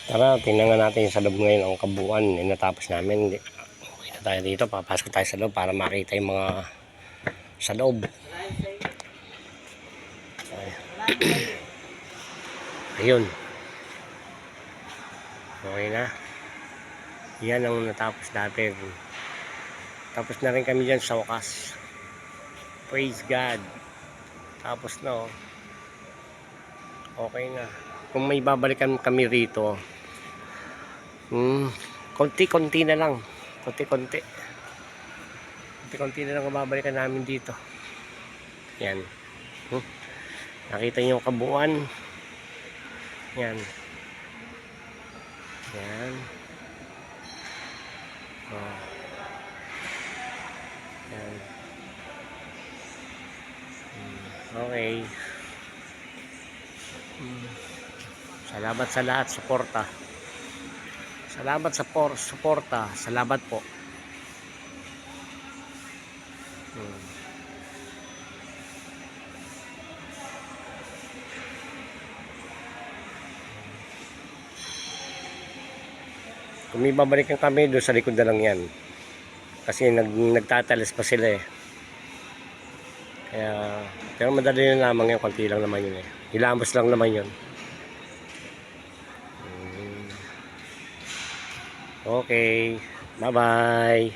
Tara, tingnan nga natin sa loob ngayon ang kabuuan. Natapos namin. Okay na tayo dito. Papasok tayo sa loob para makita yung mga sa loob. Ayun. Okay na. Yan ang natapos natin. Tapos na rin kami dyan sa wakas. Praise God. Tapos na, oh. Okay na. Kung may babalikan kami rito, konti-konti na lang. Konti-konti na lang babalikan namin dito. Yan. Nakita niyo yung kabuuan. Yan. Yan. Oh. Yan. Okay. Salamat sa lahat, suporta. Salamat sa suporta. Salamat po. Kung may babalikan kami, doon sa likod na lang yan. Kasi nagtatalis pa sila eh. Kaya, pero madali na lamang yan, konti lang naman yun eh. Hilamos lang naman yun. Okay, bye bye.